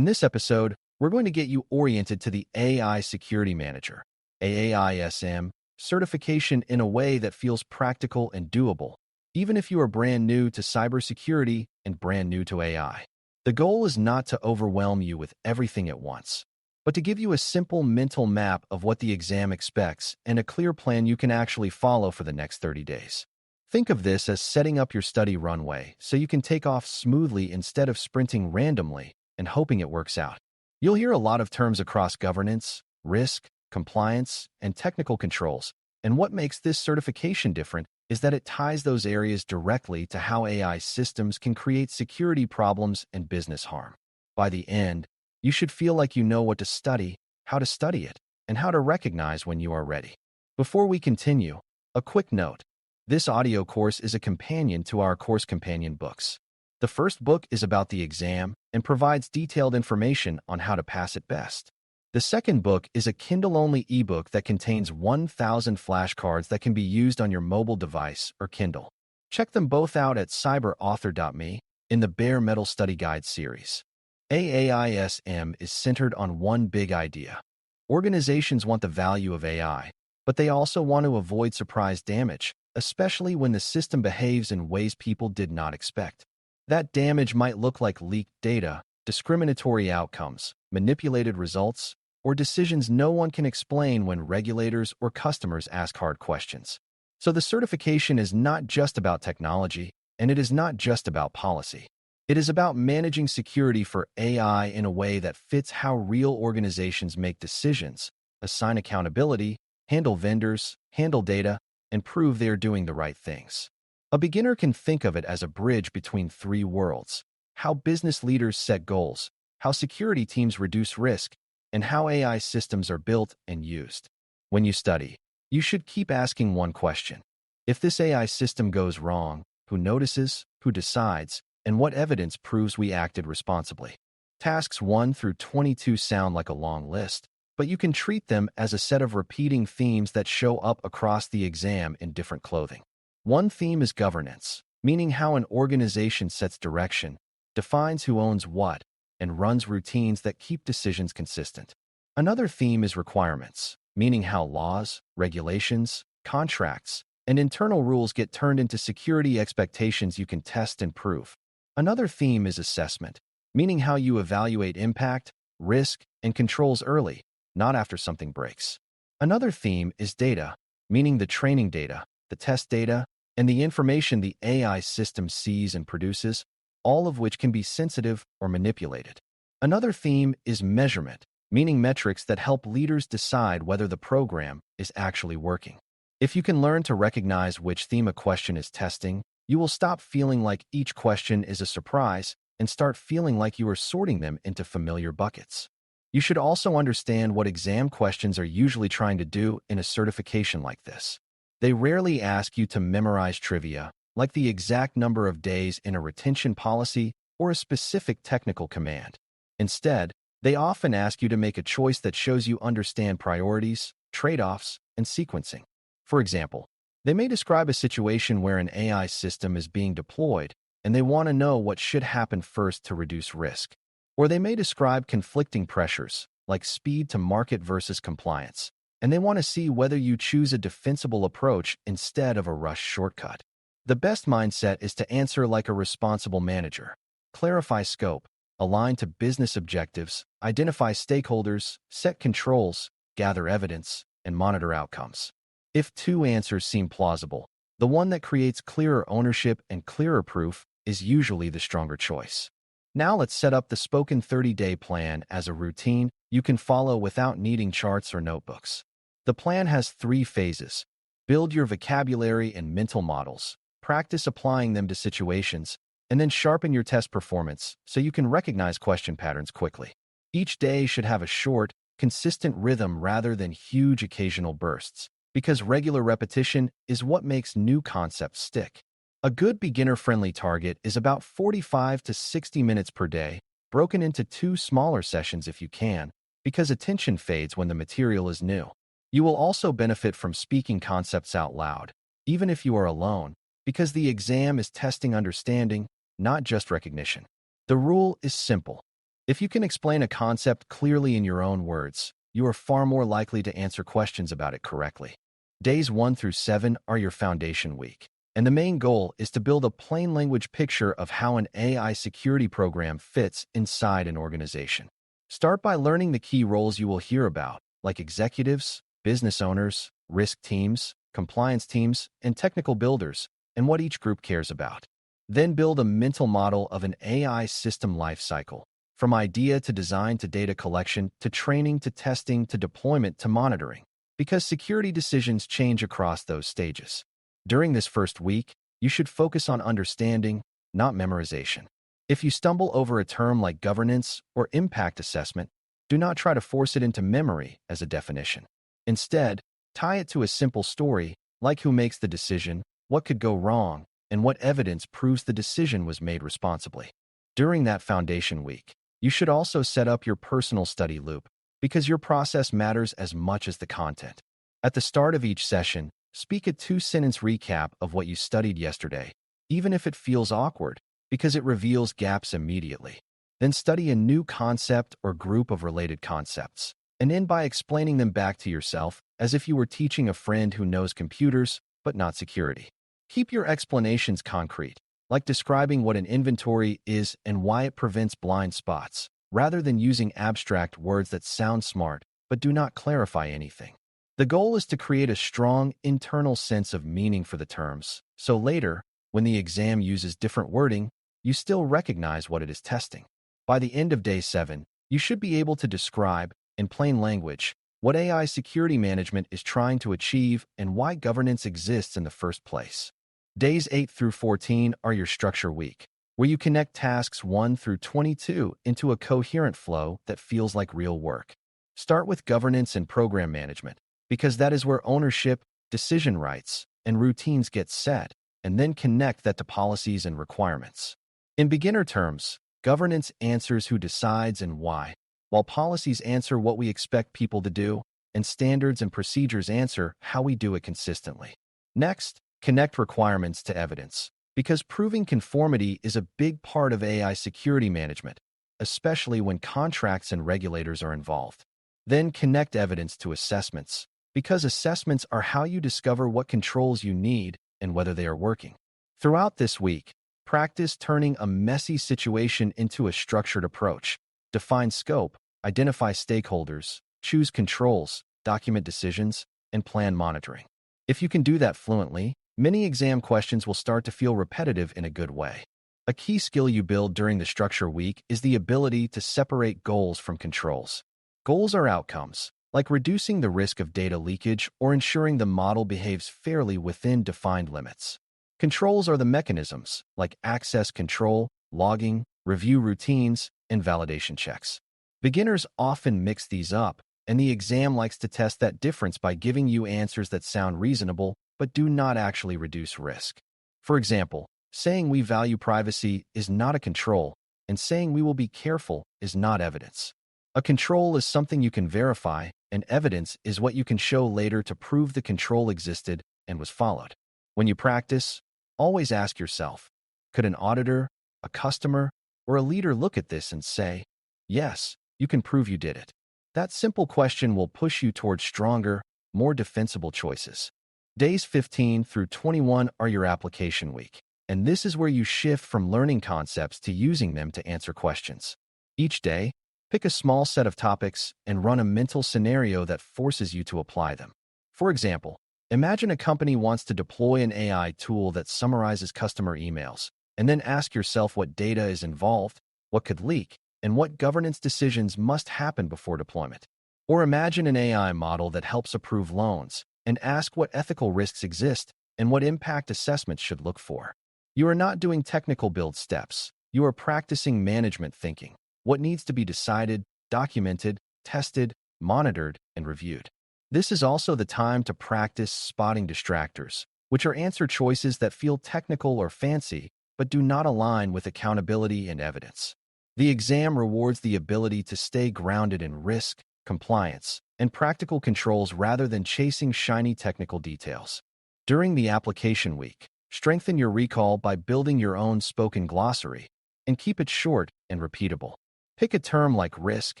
In this episode, we're going to get you oriented to the AI Security Manager, AAISM, certification in a way that feels practical and doable, even if you are brand new to cybersecurity and brand new to AI. The goal is not to overwhelm you with everything at once, but to give you a simple mental map of what the exam expects and a clear plan you can actually follow for the next 30 days. Think of this as setting up your study runway so you can take off smoothly instead of sprinting randomly and hoping it works out. You'll hear a lot of terms across governance, risk, compliance, and technical controls, and what makes this certification different is that it ties those areas directly to how AI systems can create security problems and business harm. By the end, you should feel like you know what to study, how to study it, and how to recognize when you are ready. Before we continue, a quick note. This audio course is a companion to our course companion books. The first book is about the exam and provides detailed information on how to pass it best. The second book is a Kindle-only ebook that contains 1,000 flashcards that can be used on your mobile device or Kindle. Check them both out at cyber.author.me in the Bare Metal Study Guide series. AAISM is centered on one big idea. Organizations want the value of AI, but they also want to avoid surprise damage, especially when the system behaves in ways people did not expect. That damage might look like leaked data, discriminatory outcomes, manipulated results, or decisions no one can explain when regulators or customers ask hard questions. So the certification is not just about technology, and it is not just about policy. It is about managing security for AI in a way that fits how real organizations make decisions, assign accountability, handle vendors, handle data, and prove they are doing the right things. A beginner can think of it as a bridge between three worlds: how business leaders set goals, how security teams reduce risk, and how AI systems are built and used. When you study, you should keep asking one question. If this AI system goes wrong, who notices, who decides, and what evidence proves we acted responsibly? Tasks 1 through 22 sound like a long list, but you can treat them as a set of repeating themes that show up across the exam in different clothing. One theme is governance, meaning how an organization sets direction, defines who owns what, and runs routines that keep decisions consistent. Another theme is requirements, meaning how laws, regulations, contracts, and internal rules get turned into security expectations you can test and prove. Another theme is assessment, meaning how you evaluate impact, risk, and controls early, not after something breaks. Another theme is data, meaning the training data, the test data, and the information the AI system sees and produces, all of which can be sensitive or manipulated. Another theme is measurement, meaning metrics that help leaders decide whether the program is actually working. If you can learn to recognize which theme a question is testing, you will stop feeling like each question is a surprise and start feeling like you are sorting them into familiar buckets. You should also understand what exam questions are usually trying to do in a certification like this. They rarely ask you to memorize trivia, like the exact number of days in a retention policy or a specific technical command. Instead, they often ask you to make a choice that shows you understand priorities, trade-offs, and sequencing. For example, they may describe a situation where an AI system is being deployed, and they want to know what should happen first to reduce risk. Or they may describe conflicting pressures, like speed to market versus compliance, and they want to see whether you choose a defensible approach instead of a rush shortcut. The best mindset is to answer like a responsible manager. Clarify scope, align to business objectives, identify stakeholders, set controls, gather evidence, and monitor outcomes. If two answers seem plausible, the one that creates clearer ownership and clearer proof is usually the stronger choice. Now let's set up the spoken 30-day plan as a routine you can follow without needing charts or notebooks. The plan has 3 phases. Build your vocabulary and mental models, practice applying them to situations, and then sharpen your test performance so you can recognize question patterns quickly. Each day should have a short, consistent rhythm rather than huge occasional bursts, because regular repetition is what makes new concepts stick. A good beginner-friendly target is about 45 to 60 minutes per day, broken into 2 smaller sessions if you can, because attention fades when the material is new. You will also benefit from speaking concepts out loud, even if you are alone, because the exam is testing understanding, not just recognition. The rule is simple. If you can explain a concept clearly in your own words, you are far more likely to answer questions about it correctly. Days 1 through 7 are your foundation week, and the main goal is to build a plain language picture of how an AI security program fits inside an organization. Start by learning the key roles you will hear about, like executives, business owners, risk teams, compliance teams, and technical builders, and what each group cares about. Then build a mental model of an AI system lifecycle, from idea to design to data collection to training to testing to deployment to monitoring, because security decisions change across those stages. During this first week, you should focus on understanding, not memorization. If you stumble over a term like governance or impact assessment, do not try to force it into memory as a definition. Instead, tie it to a simple story, like who makes the decision, what could go wrong, and what evidence proves the decision was made responsibly. During that foundation week, you should also set up your personal study loop, because your process matters as much as the content. At the start of each session, speak a 2-sentence recap of what you studied yesterday, even if it feels awkward, because it reveals gaps immediately. Then study a new concept or group of related concepts, and end by explaining them back to yourself as if you were teaching a friend who knows computers but not security. Keep your explanations concrete, like describing what an inventory is and why it prevents blind spots, rather than using abstract words that sound smart but do not clarify anything. The goal is to create a strong internal sense of meaning for the terms, so later, when the exam uses different wording, you still recognize what it is testing. By the end of day 7, you should be able to describe, in plain language, what AI security management is trying to achieve and why governance exists in the first place. Days 8 through 14 are your structure week, where you connect tasks 1 through 22 into a coherent flow that feels like real work. Start with governance and program management, because that is where ownership, decision rights, and routines get set, and then connect that to policies and requirements. In beginner terms, governance answers who decides and why, while policies answer what we expect people to do, and standards and procedures answer how we do it consistently. Next, connect requirements to evidence, because proving conformity is a big part of AI security management, especially when contracts and regulators are involved. Then connect evidence to assessments, because assessments are how you discover what controls you need and whether they are working. Throughout this week, practice turning a messy situation into a structured approach. Define scope, identify stakeholders, choose controls, document decisions, and plan monitoring. If you can do that fluently, many exam questions will start to feel repetitive in a good way. A key skill you build during the structure week is the ability to separate goals from controls. Goals are outcomes, like reducing the risk of data leakage or ensuring the model behaves fairly within defined limits. Controls are the mechanisms, like access control, logging, review routines, and validation checks. Beginners often mix these up, and the exam likes to test that difference by giving you answers that sound reasonable but do not actually reduce risk. For example, saying we value privacy is not a control, and saying we will be careful is not evidence. A control is something you can verify, and evidence is what you can show later to prove the control existed and was followed. When you practice, always ask yourself, could an auditor, a customer, or a leader look at this and say, yes, you can prove you did it? That simple question will push you towards stronger, more defensible choices. Days 15 through 21 are your application week, and this is where you shift from learning concepts to using them to answer questions. Each day, pick a small set of topics and run a mental scenario that forces you to apply them. For example, imagine a company wants to deploy an AI tool that summarizes customer emails, and then ask yourself what data is involved, what could leak, and what governance decisions must happen before deployment. Or imagine an AI model that helps approve loans, and ask what ethical risks exist and what impact assessments should look for. You are not doing technical build steps. You are practicing management thinking, what needs to be decided, documented, tested, monitored, and reviewed. This is also the time to practice spotting distractors, which are answer choices that feel technical or fancy but do not align with accountability and evidence. The exam rewards the ability to stay grounded in risk, compliance, and practical controls rather than chasing shiny technical details. During the application week, strengthen your recall by building your own spoken glossary and keep it short and repeatable. Pick a term like risk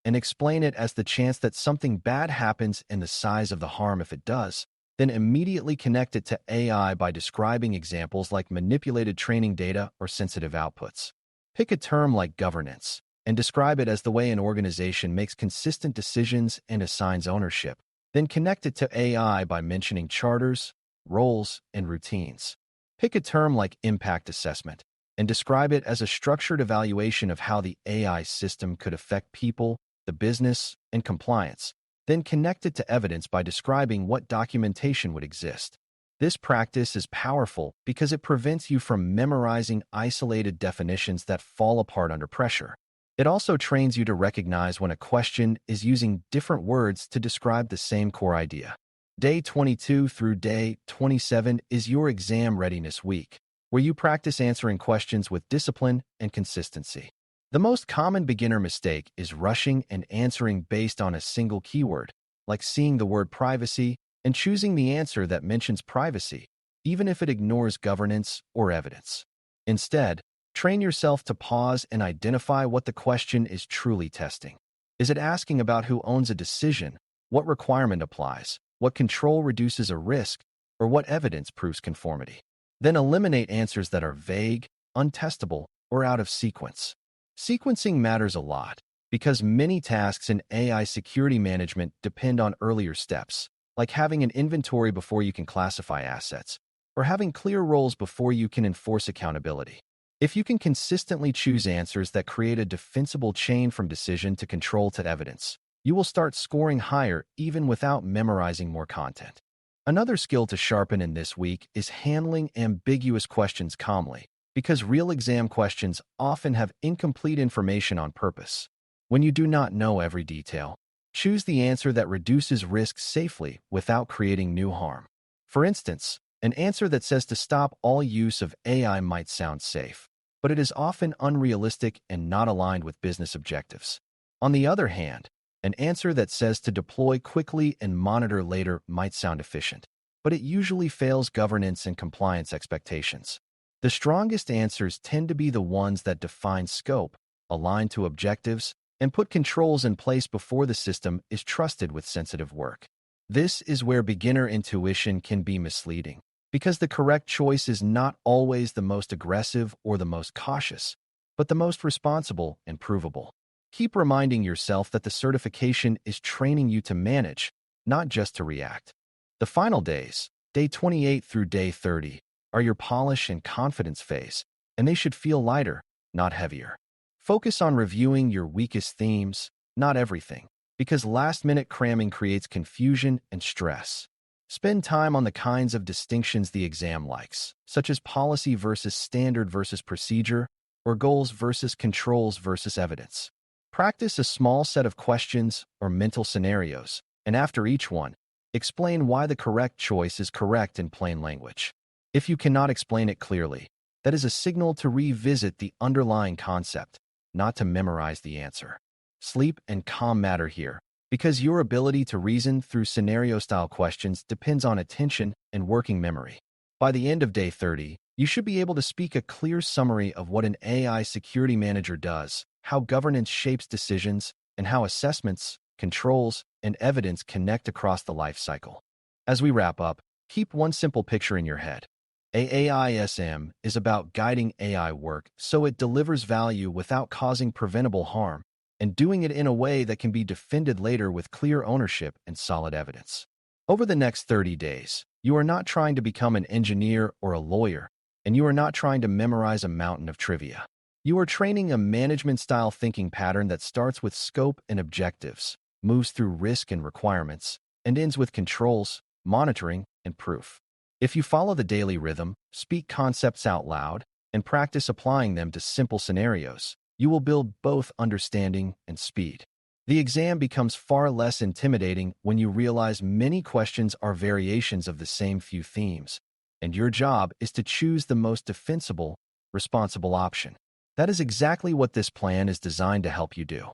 and explain it as the chance that something bad happens and the size of the harm if it does. Then immediately connect it to AI by describing examples like manipulated training data or sensitive outputs. Pick a term like governance and describe it as the way an organization makes consistent decisions and assigns ownership. Then connect it to AI by mentioning charters, roles, and routines. Pick a term like impact assessment and describe it as a structured evaluation of how the AI system could affect people, the business, and compliance. Then connect it to evidence by describing what documentation would exist. This practice is powerful because it prevents you from memorizing isolated definitions that fall apart under pressure. It also trains you to recognize when a question is using different words to describe the same core idea. Day 22 through day 27 is your exam readiness week, where you practice answering questions with discipline and consistency. The most common beginner mistake is rushing and answering based on a single keyword, like seeing the word privacy and choosing the answer that mentions privacy, even if it ignores governance or evidence. Instead, train yourself to pause and identify what the question is truly testing. Is it asking about who owns a decision, what requirement applies, what control reduces a risk, or what evidence proves conformity? Then eliminate answers that are vague, untestable, or out of sequence. Sequencing matters a lot because many tasks in AI security management depend on earlier steps, like having an inventory before you can classify assets, or having clear roles before you can enforce accountability. If you can consistently choose answers that create a defensible chain from decision to control to evidence, you will start scoring higher even without memorizing more content. Another skill to sharpen in this week is handling ambiguous questions calmly, because real exam questions often have incomplete information on purpose. When you do not know every detail, choose the answer that reduces risk safely without creating new harm. For instance, an answer that says to stop all use of AI might sound safe, but it is often unrealistic and not aligned with business objectives. On the other hand, an answer that says to deploy quickly and monitor later might sound efficient, but it usually fails governance and compliance expectations. The strongest answers tend to be the ones that define scope, align to objectives, and put controls in place before the system is trusted with sensitive work. This is where beginner intuition can be misleading, because the correct choice is not always the most aggressive or the most cautious, but the most responsible and provable. Keep reminding yourself that the certification is training you to manage, not just to react. The final days, day 28 through day 30, are your polish and confidence phase, and they should feel lighter, not heavier. Focus on reviewing your weakest themes, not everything, because last-minute cramming creates confusion and stress. Spend time on the kinds of distinctions the exam likes, such as policy versus standard versus procedure, or goals versus controls versus evidence. Practice a small set of questions or mental scenarios, and after each one, explain why the correct choice is correct in plain language. If you cannot explain it clearly, that is a signal to revisit the underlying concept, not to memorize the answer. Sleep and calm matter here, because your ability to reason through scenario-style questions depends on attention and working memory. By the end of day 30, you should be able to speak a clear summary of what an AI security manager does, how governance shapes decisions, and how assessments, controls, and evidence connect across the life cycle. As we wrap up, keep one simple picture in your head. AAISM is about guiding AI work so it delivers value without causing preventable harm, and doing it in a way that can be defended later with clear ownership and solid evidence. Over the next 30 days, you are not trying to become an engineer or a lawyer, and you are not trying to memorize a mountain of trivia. You are training a management-style thinking pattern that starts with scope and objectives, moves through risk and requirements, and ends with controls, monitoring, and proof. If you follow the daily rhythm, speak concepts out loud, and practice applying them to simple scenarios, you will build both understanding and speed. The exam becomes far less intimidating when you realize many questions are variations of the same few themes, and your job is to choose the most defensible, responsible option. That is exactly what this plan is designed to help you do.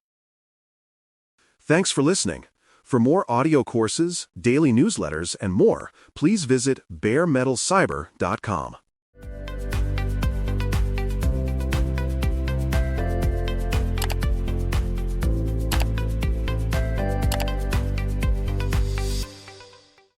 Thanks for listening. For more audio courses, daily newsletters, and more, please visit DailyCyber.News.